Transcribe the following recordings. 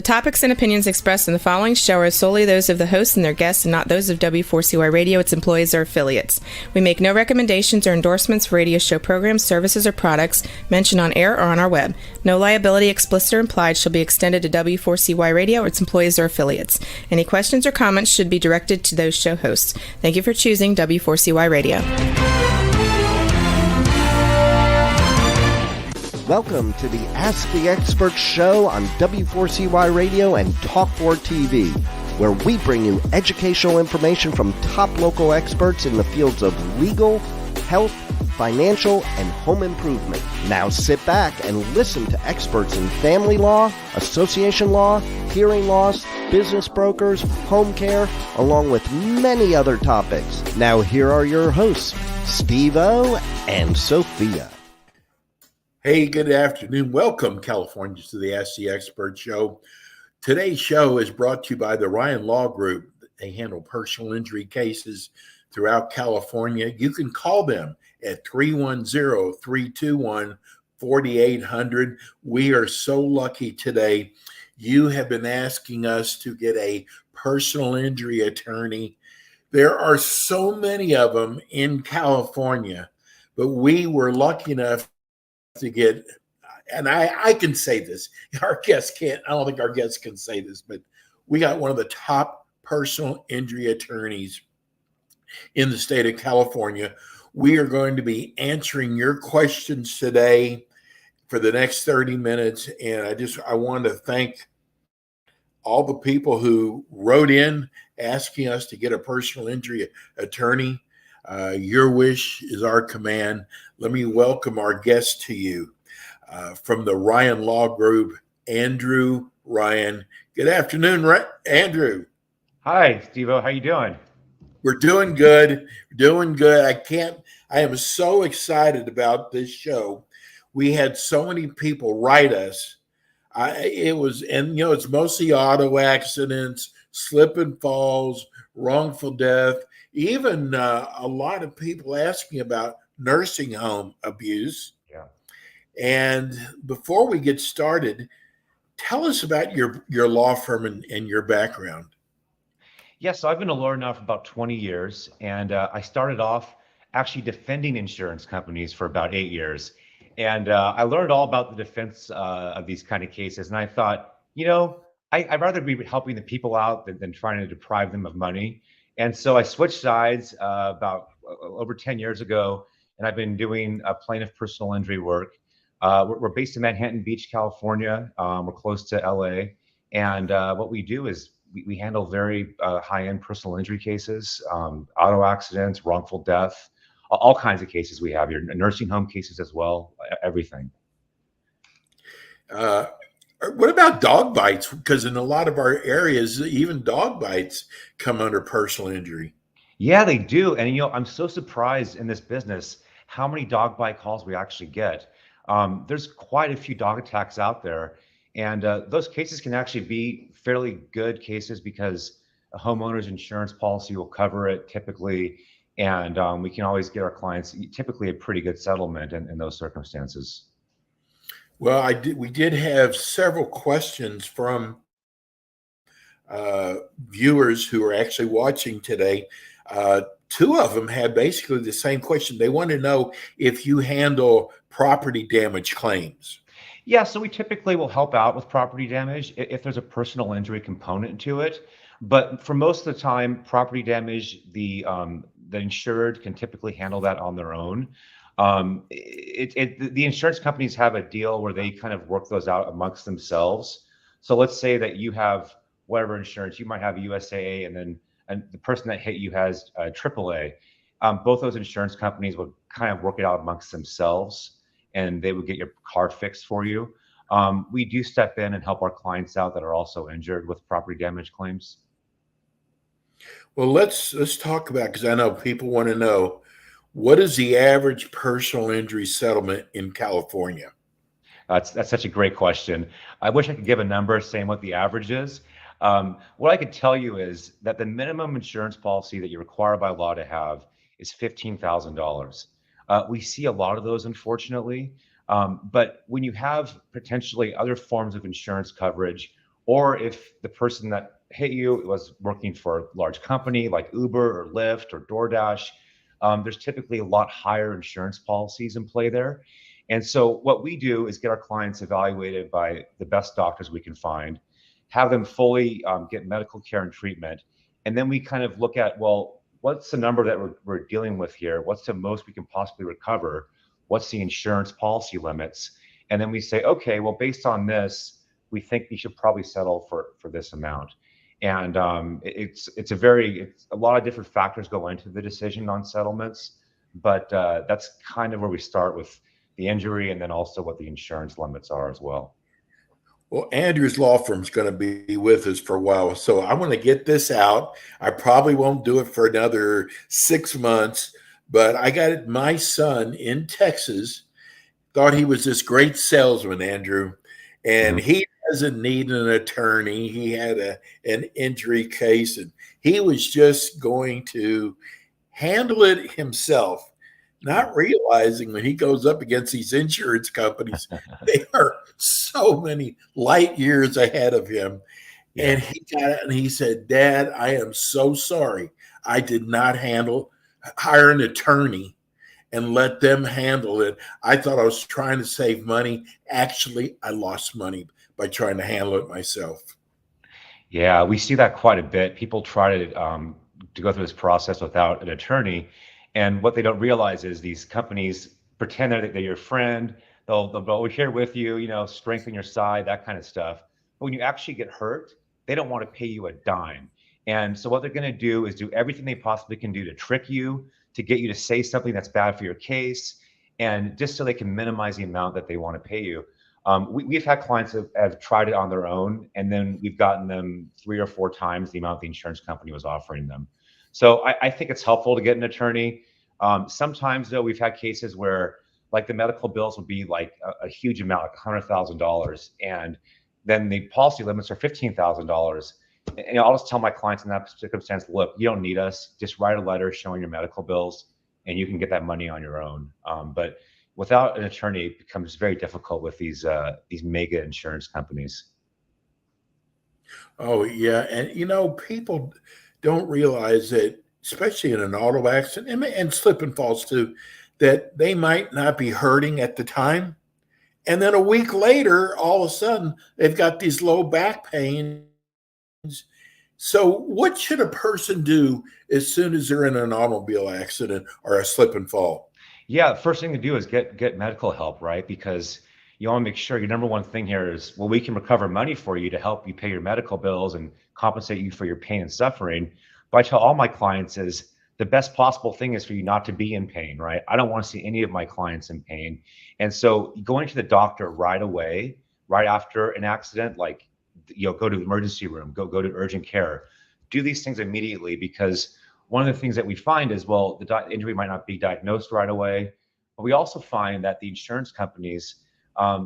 topics and opinions expressed in the following show are solely those of the hosts and their guests and not those of W4CY Radio, its employees, or affiliates. We make no recommendations or endorsements for radio show programs, services, or products mentioned on air or on our web. No liability, explicit or implied, shall be extended to W4CY Radio or its employees or affiliates. Any questions or comments should be directed to those show hosts. Thank you for choosing W4CY Radio. Welcome to the Ask the Expert show on W4CY Radio and Talk4 TV, where we bring you educational information from top local experts in the fields of legal, health, financial, and home improvement. Now sit back and listen to experts in family law, association law, hearing loss, business brokers, home care, along with many other topics. Now here are your hosts, Steve-O and Sophia. Hey, good afternoon. Welcome, Californians, to the Ask the Expert show. Today's show is brought to you by the Ryan Law Group. They handle personal injury cases throughout California. You can call them at 310-321-4800. We are so lucky today. You have been asking us to get a personal injury attorney. There are so many of them in California, but we were lucky enough to get, and I can say this, our guests can't, I don't think our guests can say this, but we got one of the top personal injury attorneys in the state of California. We are going to be answering your questions today for the next 30 minutes. And I want to thank all the people who wrote in asking us to get a personal injury attorney. Your wish is our command. Let me welcome our guest to you from the Ryan Law Group, Andrew Ryan. Good afternoon, Andrew. Hi, Steve-O. How you doing? We're doing good. Doing good. I am so excited about this show. We had so many people write us. It's mostly auto accidents, slip and falls, wrongful death, even a lot of people asking about nursing home abuse. Yeah. And before we get started, tell us about your law firm and your background. Yes, so I've been a lawyer now for about 20 years, and I started off actually defending insurance companies for about 8 years. And I learned all about the defense of these kind of cases. And I thought, I'd rather be helping the people out than trying to deprive them of money. And so I switched sides about over 10 years ago, and I've been doing plaintiff personal injury work. We're based in Manhattan Beach, California. We're close to LA. And what we do is we handle very high-end personal injury cases, auto accidents, wrongful death, all kinds of cases we have here, nursing home cases as well, everything. What about dog bites? Because in a lot of our areas, even dog bites come under personal injury. Yeah, they do. And, I'm so surprised in this business how many dog bite calls we actually get. There's quite a few dog attacks out there. And those cases can actually be fairly good cases because a homeowner's insurance policy will cover it typically. And we can always get our clients typically a pretty good settlement in those circumstances. Well, we did have several questions from viewers who are actually watching today. Two of them had basically the same question. They want to know if you handle property damage claims. Yeah, so we typically will help out with property damage if there's a personal injury component to it. But for most of the time, property damage, the insured can typically handle that on their own. The insurance companies have a deal where they kind of work those out amongst themselves. So let's say that you have whatever insurance, you might have USAA, and the person that hit you has AAA. Both those insurance companies would kind of work it out amongst themselves, and they would get your car fixed for you. We do step in and help our clients out that are also injured with property damage claims. Well, let's talk about, because I know people want to know, what is the average personal injury settlement in California? That's such a great question. I wish I could give a number saying what the average is. What I could tell you is that the minimum insurance policy that you're required by law to have is $15,000. We see a lot of those, unfortunately. But when you have potentially other forms of insurance coverage or if the person that hit you was working for a large company like Uber or Lyft or DoorDash, there's typically a lot higher insurance policies in play there. And so what we do is get our clients evaluated by the best doctors we can find, have them fully get medical care and treatment. And then we kind of look at, well, what's the number that we're dealing with here? What's the most we can possibly recover? What's the insurance policy limits? And then we say, okay, well, based on this, we think you should probably settle for this amount. And it's a lot of different factors go into the decision on settlements, but that's kind of where we start with the injury and then also what the insurance limits are as well. Well, Andrew's law firm is going to be with us for a while, so I want to get this out. I probably won't do it for another 6 months, but I got my son in Texas, thought he was this great salesman, Andrew, and he doesn't need an attorney. He had an injury case, and he was just going to handle it himself, not realizing when he goes up against these insurance companies, they are so many light years ahead of him. Yeah. And he got it and he said, Dad, I am so sorry. I did not hire an attorney and let them handle it. I thought I was trying to save money. Actually, I lost money by trying to handle it myself. Yeah, we see that quite a bit. People try to go through this process without an attorney. And what they don't realize is these companies pretend that they're your friend. They'll be here with you, strengthen your side, that kind of stuff. But when you actually get hurt, they don't want to pay you a dime. And so what they're going to do is do everything they possibly can do to trick you, to get you to say something that's bad for your case, and just so they can minimize the amount that they want to pay you. We've had clients that have tried it on their own, and then we've gotten them 3 or 4 times the amount the insurance company was offering them. So I think it's helpful to get an attorney. Sometimes, though, we've had cases where like the medical bills would be like a huge amount, like $100,000, and then the policy limits are $15,000. And I'll just tell my clients in that circumstance, look, you don't need us. Just write a letter showing your medical bills, and you can get that money on your own. But without an attorney, it becomes very difficult with these mega insurance companies. Oh, yeah. And, people don't realize that, especially in an auto accident and slip and falls too, that they might not be hurting at the time. And then a week later, all of a sudden, they've got these low back pains. So what should a person do as soon as they're in an automobile accident or a slip and fall? Yeah, the first thing to do is get medical help, right? Because you want to make sure your number one thing here is, well, we can recover money for you to help you pay your medical bills and compensate you for your pain and suffering. But I tell all my clients is the best possible thing is for you not to be in pain, right? I don't want to see any of my clients in pain. And so going to the doctor right away, right after an accident, like, go to the emergency room, go to urgent care, do these things immediately, because one of the things that we find is, well, the injury might not be diagnosed right away, but we also find that the insurance companies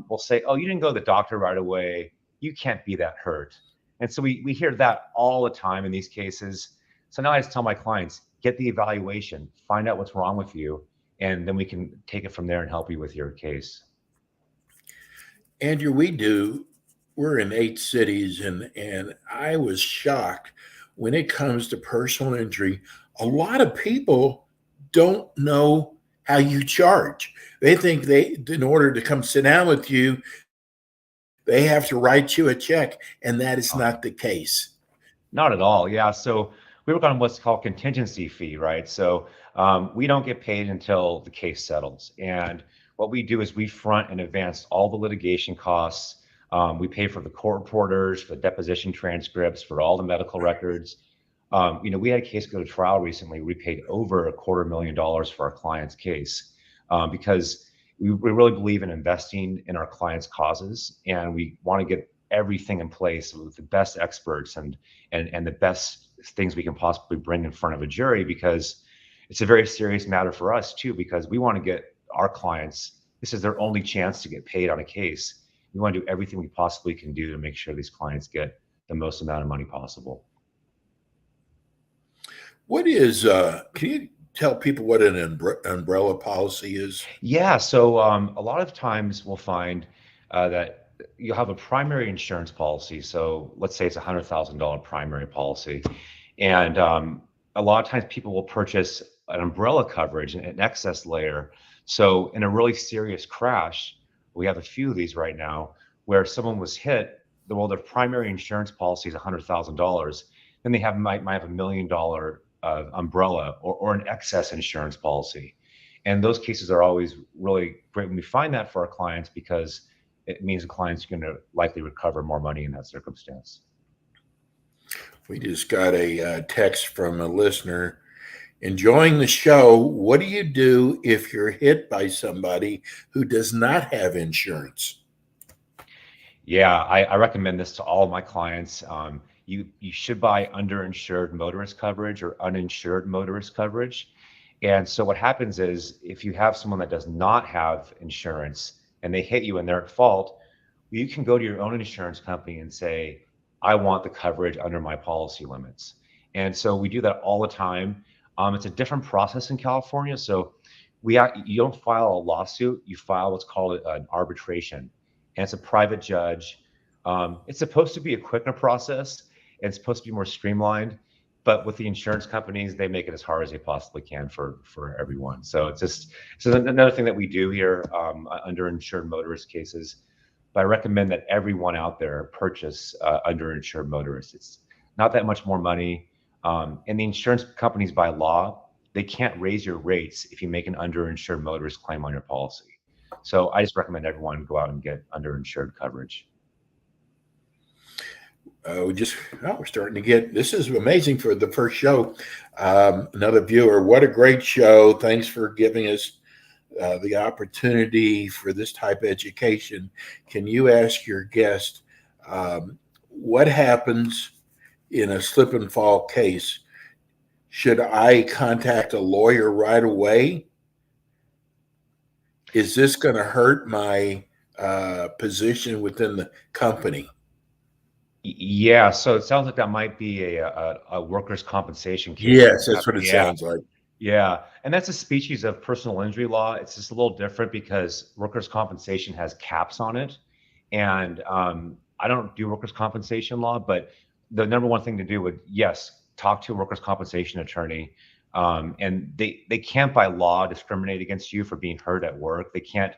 will say, oh, you didn't go to the doctor right away, you can't be that hurt. And so we hear that all the time in these cases. So now I just tell my clients, get the evaluation, find out what's wrong with you, and then we can take it from there and help you with your case. Andrew, we're in 8 cities, and I was shocked when it comes to personal injury. A lot of people don't know how you charge. They think in order to come sit down with you, they have to write you a check, and that is not the case. Not at all. Yeah. So we work on what's called contingency fee, right? So we don't get paid until the case settles. And what we do is we front and advance all the litigation costs. We pay for the court reporters, for the deposition transcripts, for all the medical records. We had a case go to trial recently. We paid over $250,000 for our client's case because we really believe in investing in our clients' causes, and we want to get everything in place with the best experts and the best things we can possibly bring in front of a jury, because it's a very serious matter for us too, because we want to get our clients, this is their only chance to get paid on a case. We want to do everything we possibly can do to make sure these clients get the most amount of money possible. What is, can you tell people what an umbrella policy is? Yeah, so a lot of times we'll find that you'll have a primary insurance policy. So let's say it's a $100,000 primary policy. And a lot of times people will purchase an umbrella coverage, an excess layer. So in a really serious crash, we have a few of these right now where someone was hit, well, their primary insurance policy is $100,000. Then they might have $1 million umbrella or an excess insurance policy. And those cases are always really great when we find that for our clients, because it means the client's going to likely recover more money in that circumstance. We just got a text from a listener. Enjoying the show. What do you do if you're hit by somebody who does not have insurance? Yeah, I recommend this to all of my clients. You should buy underinsured motorist coverage or uninsured motorist coverage. And so what happens is, if you have someone that does not have insurance and they hit you and they're at fault, you can go to your own insurance company and say, I want the coverage under my policy limits. And so we do that all the time. It's a different process in California. So you don't file a lawsuit, you file what's called an arbitration. And it's a private judge. It's supposed to be a quicker process, and it's supposed to be more streamlined. But with the insurance companies, they make it as hard as they possibly can for everyone. So it's another thing that we do here underinsured motorist cases. But I recommend that everyone out there purchase underinsured motorists. It's not that much more money. And the insurance companies, by law, they can't raise your rates if you make an underinsured motorist claim on your policy. So I just recommend everyone go out and get underinsured coverage. We're starting to get, this is amazing for the first show. Another viewer, what a great show. Thanks for giving us the opportunity for this type of education. Can you ask your guest what happens in a slip and fall case? Should I contact a lawyer right away? Is this going to hurt my position within the company? Yeah, so it sounds like that might be a workers' compensation case. Yes, that's what it sounds like. Yeah, and that's a species of personal injury law. It's just a little different because workers' compensation has caps on it. And I don't do workers' compensation law, but the number one thing to do would, yes, talk to a workers' compensation attorney. And they can't by law discriminate against you for being hurt at work. They can't,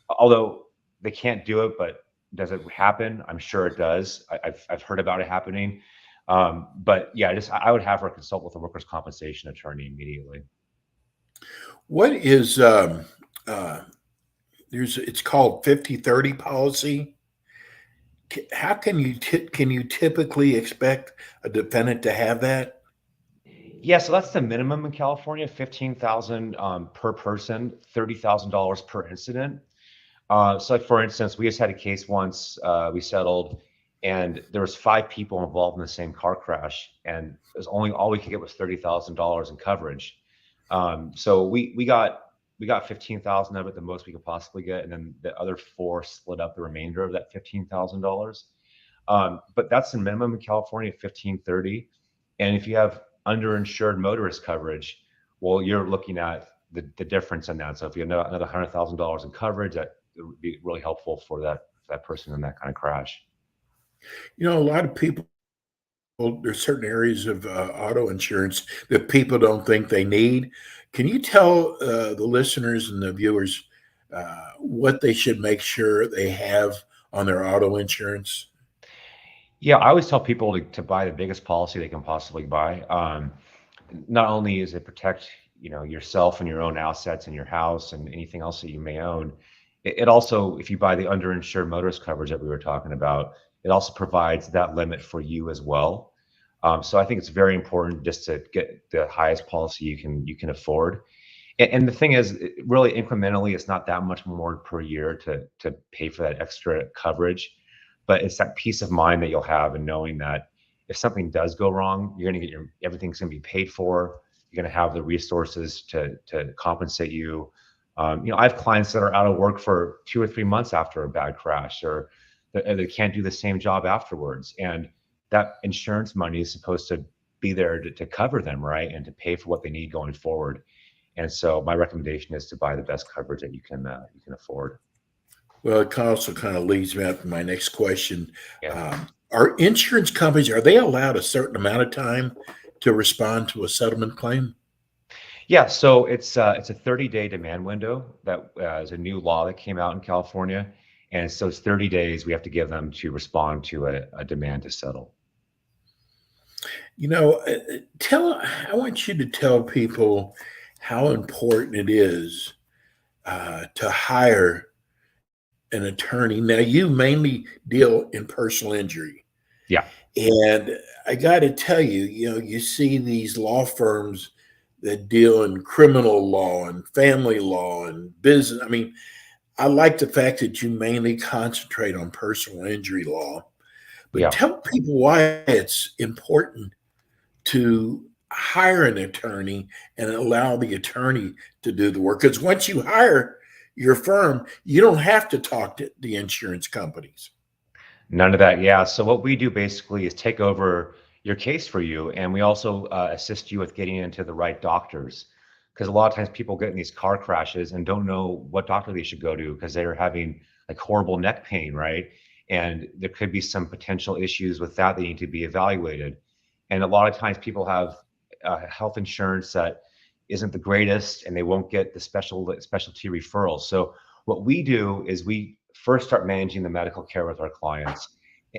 although they can't do it, but does it happen? I'm sure it does. I've heard about it happening. But yeah, I would have her consult with a workers' compensation attorney immediately. What is it's called 50/30 policy. How can you typically expect a defendant to have that? Yeah, so that's the minimum in California, $15,000 per person, $30,000 per incident. So like, for instance, we just had a case once we settled, and there was 5 people involved in the same car crash, and it was all we could get was $30,000 in coverage. So we got 15,000 of it, the most we could possibly get, and then the other 4 split up the remainder of that $15,000. But that's the minimum in California, 1530. And if you have underinsured motorist coverage, well, you're looking at the difference in that. So if you have another $100,000 in coverage, that would be really helpful for that person in that kind of crash. You know, a lot of people, there's certain areas of auto insurance that people don't think they need. Can you tell the listeners and the viewers what they should make sure they have on their auto insurance? Yeah, I always tell people to buy the biggest policy they can possibly buy. Not only is it protect, yourself and your own assets and your house and anything else that you may own, it also, if you buy the underinsured motorist coverage that we were talking about, it also provides that limit for you as well. So I think it's very important just to get the highest policy you can afford. And the thing is, really incrementally, it's not that much more per year to pay for that extra coverage, but it's that peace of mind that you'll have in knowing that if something does go wrong, you're going to get everything's going to be paid for. You're going to have the resources to compensate you. I have clients that are out of work for 2 or 3 months after a bad crash, or they can't do the same job afterwards. And that insurance money is supposed to be there to cover them, right? And to pay for what they need going forward. And so my recommendation is to buy the best coverage that you can afford. Well, it also kind of leads me up to my next question. Yeah. Are insurance companies, are they allowed a certain amount of time to respond to a settlement claim? Yeah, so it's a 30-day demand window that is a new law that came out in California, and so it's 30 days we have to give them to respond to a demand to settle. You know, I want you to tell people how important it is to hire an attorney. Now, you mainly deal in personal injury. Yeah, And I got to tell you, you see these law firms that deal in criminal law and family law and business. I mean, I like the fact that you mainly concentrate on personal injury law, but yeah. tell people why it's important to hire an attorney and allow the attorney to do the work. Because once you hire your firm, you don't have to talk to the insurance companies. None of that. Yeah. So what we do basically is take over your case for you, and we also assist you with getting into the right doctors. Because a lot of times people get in these car crashes and don't know what doctor they should go to because they're having like horrible neck pain, right? And there could be some potential issues with that need to be evaluated. And a lot of times people have health insurance that isn't the greatest, and they won't get the specialty referrals. So what we do is we first start managing the medical care with our clients,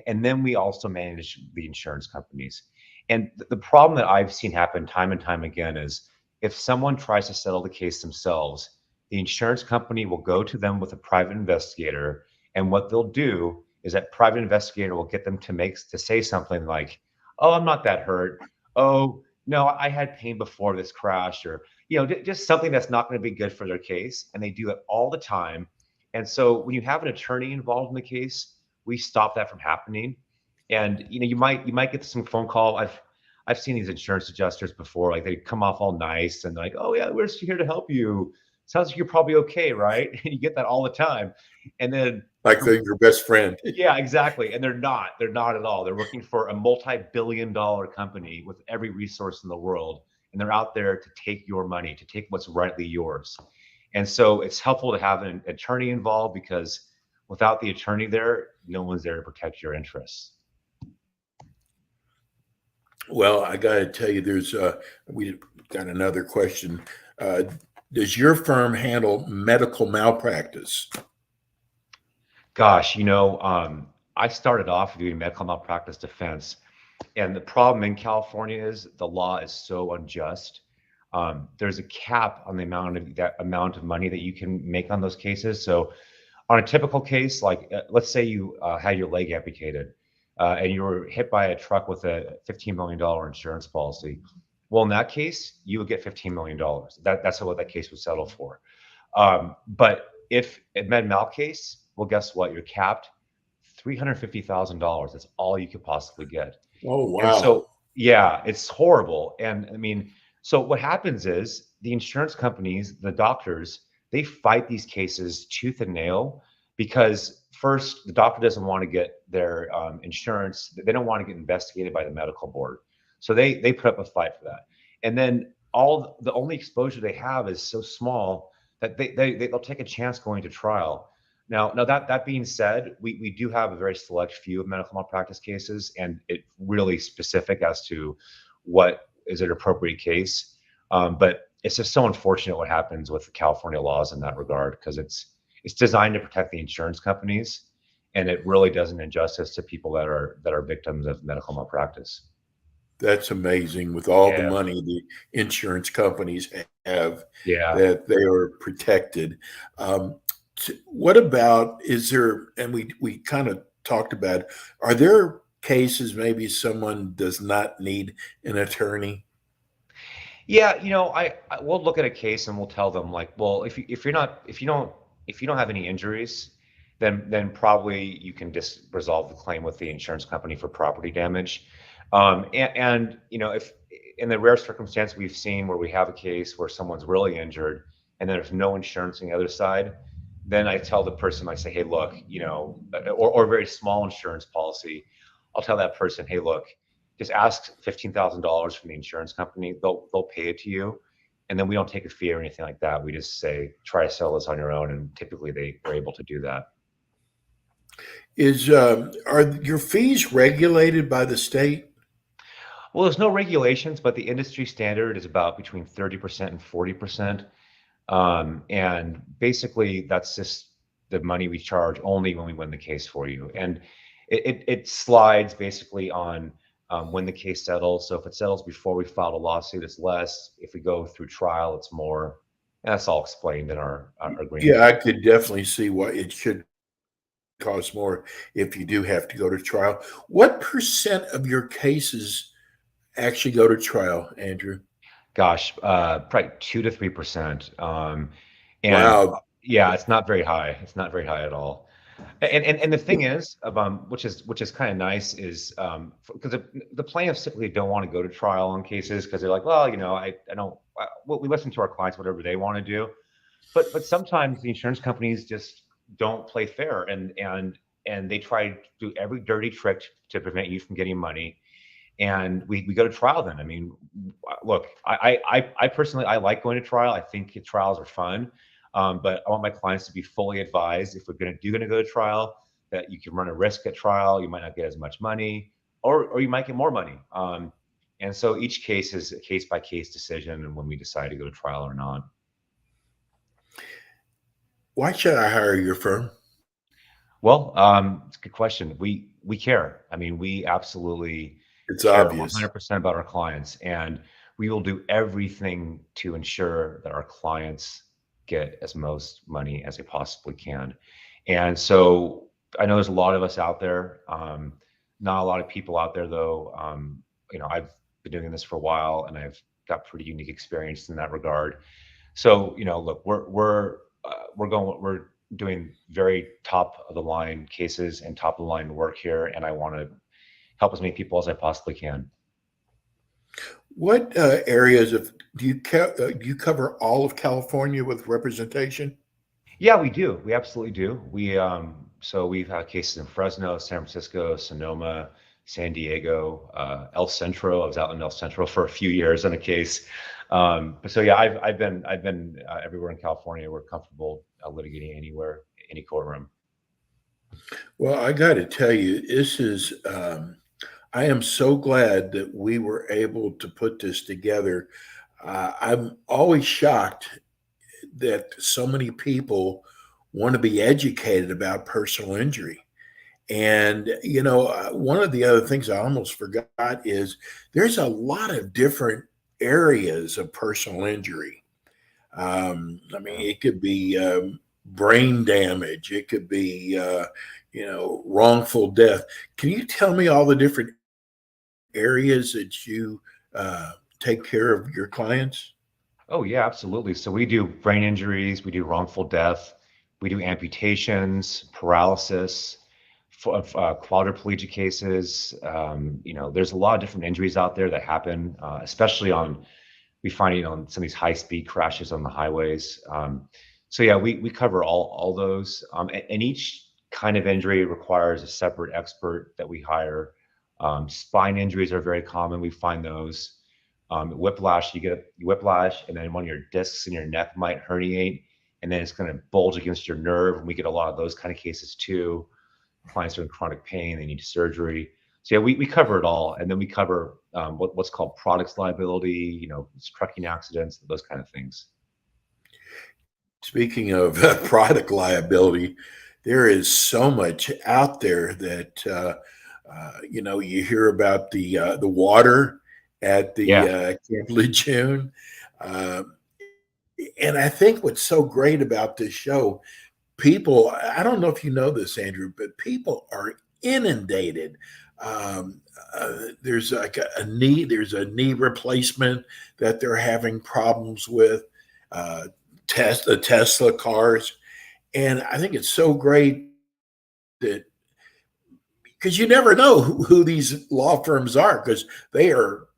and then we also manage the insurance companies. And the problem that I've seen happen time and time again is if someone tries to settle the case themselves, the insurance company will go to them with a private investigator, and what they'll do is that private investigator will get them to say something like, "Oh, I'm not that hurt. Oh, no, I had pain before this crash," or just something that's not going to be good for their case. And they do it all the time. And so when you have an attorney involved in the case, we stop that from happening. And you might get some phone call. I've seen these insurance adjusters before, like they come off all nice and they're like, "Oh yeah, we're just here to help you. Sounds like you're probably okay, right?" And you get that all the time. And then Like they're your best friend. yeah, exactly. And they're not. They're not at all. They're working for a multi-billion-dollar company with every resource in the world, and they're out there to take your money, to take what's rightly yours. And so it's helpful to have an attorney involved because without the attorney there, no one's there to protect your interests. Well, I got to tell you, we got another question. Uh, does your firm handle medical malpractice? Gosh, I started off doing medical malpractice defense, and the problem in California is the law is so unjust. There's a cap on the amount of money that you can make on those cases. So, on a typical case, like let's say you had your leg amputated, and you were hit by a truck with a $15 million insurance policy. Well, in that case, you would get $15 million. That's what that case would settle for. But if a med mal case, well, guess what? You're capped $350,000. That's all you could possibly get. Oh, And wow. so, yeah, it's horrible. And I mean, so what happens is the insurance companies, the doctors, they fight these cases tooth and nail because first, the doctor doesn't want to get their insurance. They don't want to get investigated by the medical board. So they put up a fight for that. And then the only exposure they have is so small that they'll take a chance going to trial. Now that being said, we do have a very select few of medical malpractice cases, and it's really specific as to what is an appropriate case. But it's just so unfortunate what happens with the California laws in that regard because it's designed to protect the insurance companies, and it really does an injustice to people that are victims of medical malpractice. That's amazing with all the Yeah, money the insurance companies have yeah. that they are protected. What about, and we kind of talked about, are there cases maybe someone does not need an attorney? Yeah, I we'll look at a case and we'll tell them like, well, if you don't have any injuries, then probably you can just resolve the claim with the insurance company for property damage. And if in the rare circumstance we've seen where we have a case where someone's really injured and there's no insurance on the other side, then I tell the person, I say, hey, look, or a very small insurance policy, I'll tell that person, hey, look, just ask $15,000 from the insurance company. They'll pay it to you, and then we don't take a fee or anything like that. We just say try to sell this on your own, and typically they are able to do that. Are your fees regulated by the state? Well, there's no regulations, but the industry standard is about between 30% and 40%. And basically, that's just the money we charge only when we win the case for you. And it slides basically on when the case settles. So if it settles before we filed a lawsuit, it's less. If we go through trial, it's more. And that's all explained in our agreement. Yeah, I could definitely see why it should cost more if you do have to go to trial. What percent of your cases actually go to trial, Andrew? Gosh, probably 2 to 3%. And Wow. yeah, it's not very high. It's not very high at all. And the thing is, which is kind of nice, is because the plaintiffs typically don't want to go to trial on cases because they're like, well, I don't. Well, we listen to our clients, whatever they want to do, but sometimes the insurance companies just don't play fair, and they try to do every dirty trick to prevent you from getting money. And we go to trial then. I mean, look, I personally, I like going to trial. I think trials are fun. But I want my clients to be fully advised if we're going to go to trial, that you can run a risk at trial. You might not get as much money, or you might get more money. And so each case is a case by case decision, and when we decide to go to trial or not. Why should I hire your firm? Well, it's a good question. We care. I mean, we absolutely It's care obvious. 100% about our clients, and we will do everything to ensure that our clients get as most money as they possibly can. And so I know there's a lot of us out there. Not a lot of people out there, though. I've been doing this for a while, and I've got pretty unique experience in that regard. So, look, we're doing very top of the line cases and top of the line work here, and I want to help as many people as I possibly can. What areas do you cover all of California with representation? Yeah, we do. We absolutely do. So we've had cases in Fresno, San Francisco, Sonoma, San Diego, El Centro. I was out in El Centro for a few years on a case. But so yeah, I've been everywhere in California. We're comfortable litigating anywhere, any courtroom. Well, I got to tell you, I am so glad that we were able to put this together. I'm always shocked that so many people want to be educated about personal injury. And, one of the other things I almost forgot is there's a lot of different areas of personal injury. I mean, it could be brain damage, it could be, wrongful death. Can you tell me all the different areas that you take care of your clients? Oh yeah, absolutely. So we do brain injuries, we do wrongful death, we do amputations, paralysis, quadriplegic cases. There's a lot of different injuries out there that happen, especially we find on some of these high speed crashes on the highways. So yeah, we cover all those, and each kind of injury requires a separate expert that we hire. Spine injuries are very common. We find those. Whiplash, you get whiplash, and then one of your discs in your neck might herniate, and then it's going to bulge against your nerve. And we get a lot of those kind of cases too. Clients are in chronic pain, they need surgery. So yeah, we cover it all, and then we cover what's called products liability, trucking accidents, those kind of things. Speaking of product liability, there is so much out there that you hear about the water at the Yeah. Camp Lejeune. And I think what's so great about this show, people, I don't know if you know this, Andrew, but people are inundated. There's like there's a knee replacement that they're having problems with, the Tesla cars. And I think it's so great that, because you never know who these law firms are, because they are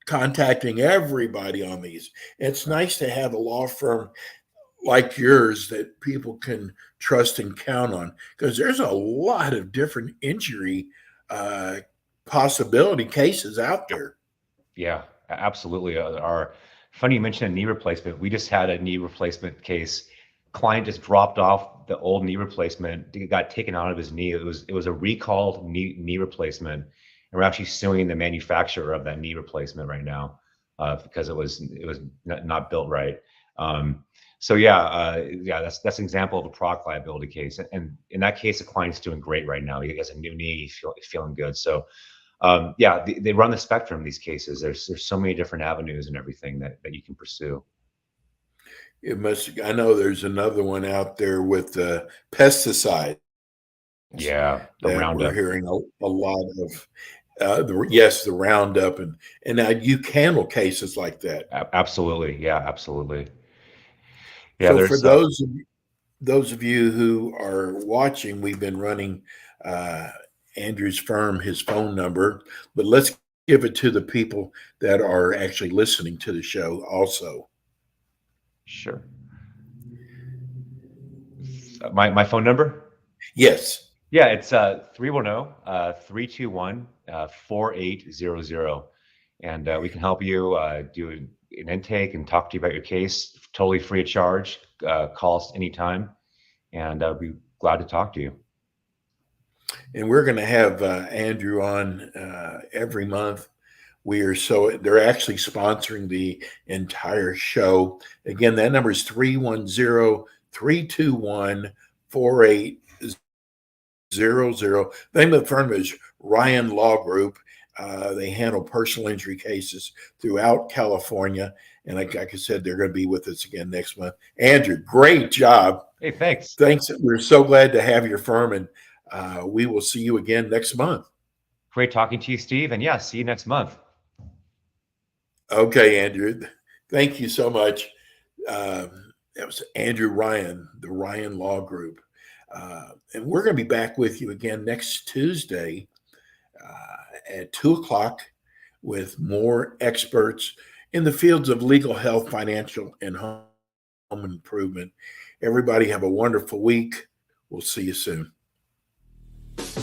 contacting everybody on these. It's nice to have a law firm like yours that people can trust and count on, because there's a lot of different injury possibility cases out there. Yeah, absolutely. Funny you mentioned a knee replacement. We just had a knee replacement case. Client just dropped off the old knee replacement got taken out of his knee. It was a recalled knee replacement, and we're actually suing the manufacturer of that knee replacement right now because it was not built right. So yeah, that's an example of a product liability case, and in that case, the client's doing great right now. He has a new knee, feeling good. So yeah, they run the spectrum. These cases, there's so many different avenues and everything that you can pursue. It must. I know there's another one out there with pesticides. Yeah, the that Roundup. we're hearing a lot of. The Roundup, and now you can handle cases like that. Absolutely, yeah, absolutely. Yeah, So for there's those of you who are watching, we've been running Andrew's firm, his phone number, but let's give it to the people that are actually listening to the show also. sure. My phone number? Yes. Yeah, it's 310-321-4800. And we can help you do an intake and talk to you about your case totally free of charge. Call us anytime, and I'll be glad to talk to you. And we're going to have Andrew on every month. They're actually sponsoring the entire show. Again, that number is 310-321-4800. The name of the firm is Ryan Law Group. They handle personal injury cases throughout California. And like I said, they're going to be with us again next month. Andrew, great job. Hey, thanks. Thanks. We're so glad to have your firm, and we will see you again next month. Great talking to you, Steve. And yeah, see you next month. Okay, Andrew. Thank you so much. That was Andrew Ryan, the Ryan Law Group. And we're going to be back with you again next Tuesday at 2:00 with more experts in the fields of legal, health, financial, and home improvement. Everybody have a wonderful week. We'll see you soon.